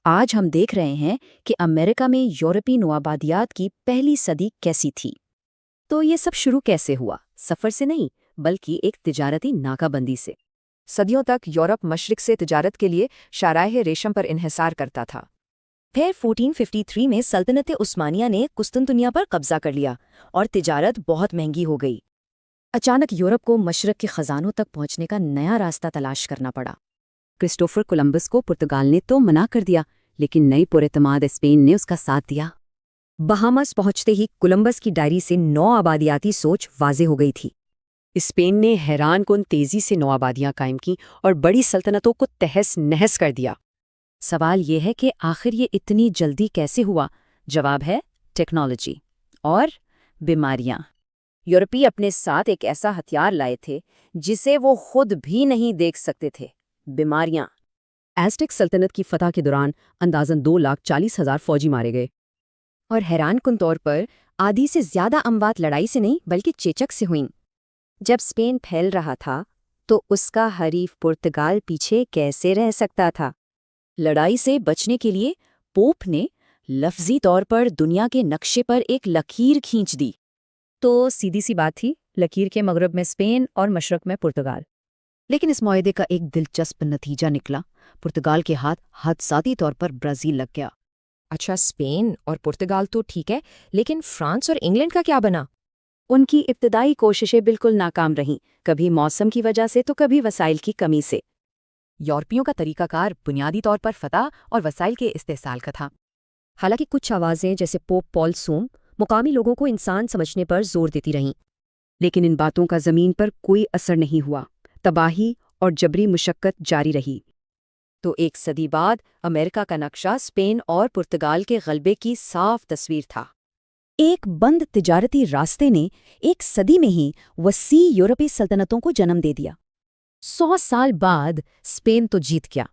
آج ہم دیکھ رہے ہیں کہ امریکہ میں یورپی نوآبادیات کی پہلی صدی کیسی تھی۔ تو یہ سب شروع کیسے ہوا؟ سفر سے نہیں، بلکہ ایک تجارتی ناکہ بندی سے۔ صدیوں تک یورپ مشرق سے تجارت کے لیے شاہراہ ریشم پر انحصار کرتا تھا۔ پھر 1453 میں سلطنت عثمانیہ نے قسطنطنیہ پر قبضہ کر لیا اور تجارت بہت مہنگی ہو گئی۔ اچانک یورپ کو مشرق کے خزانوں تک پہنچنے کا نیا راستہ تلاش کرنا پڑا۔ کرسٹوفر کولمبس کو پرتگال نے تو منع کر دیا، لیکن نئی پراعتماد اسپین نے اس کا ساتھ دیا۔ بہامس پہنچتے ہی کولمبس کی ڈائری سے نو آبادیاتی سوچ واضح ہو گئی تھی۔ اسپین نے حیران کن تیزی سے نوآبادیاں قائم کیں اور بڑی سلطنتوں کو تہس نہس کر دیا۔ سوال یہ ہے کہ آخر یہ اتنی جلدی کیسے ہوا؟ جواب ہے ٹیکنالوجی اور بیماریاں۔ یورپی اپنے ساتھ ایک ایسا ہتھیار لائے تھے جسے وہ خود بھی نہیں دیکھ سکتے تھے: بیماریاں۔ ایزٹیک سلطنت کی فتح کے دوران اندازاً 2,40,000 فوجی مارے گئے۔ اور حیران کن طور پر آدھی سے زیادہ اموات لڑائی سے نہیں بلکہ چیچک سے ہوئیں۔ جب اسپین پھیل رہا تھا تو اس کا حریف پرتگال پیچھے کیسے رہ سکتا تھا؟ لڑائی سے بچنے کے لیے پوپ نے لفظی طور پر دنیا کے نقشے پر ایک لکیر کھینچ دی۔ تو سیدھی سی بات تھی، لکیر کے مغرب میں اسپین اور مشرق میں پرتگال۔ لیکن اس معاہدے کا ایک دلچسپ نتیجہ نکلا۔ پرتگال کے ہاتھ حادثاتی طور پر برازیل لگ گیا۔ اچھا، اسپین اور پرتگال تو ٹھیک ہے، لیکن فرانس اور انگلینڈ کا کیا بنا؟ ان کی ابتدائی کوششیں بالکل ناکام رہیں، کبھی موسم کی وجہ سے تو کبھی وسائل کی کمی سے۔ یورپیوں کا طریقہ کار بنیادی طور پر فتح اور وسائل کے استحصال کا تھا۔ حالانکہ کچھ آوازیں جیسے پوپ پال سوم مقامی لوگوں کو انسان سمجھنے پر زور دیتی رہیں، لیکن ان باتوں کا زمین پر کوئی اثر نہیں ہوا۔ تباہی اور جبری مشقت جاری رہی۔ تو ایک صدی بعد امریکہ کا نقشہ اسپین اور پرتگال کے غلبے کی صاف تصویر تھا۔ ایک بند تجارتی راستے نے ایک صدی میں ہی وسیع یورپی سلطنتوں کو جنم دے دیا۔ 100 سال بعد اسپین تو جیت گیا،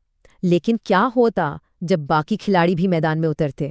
لیکن کیا ہوتا جب باقی کھلاڑی بھی میدان میں اترتے؟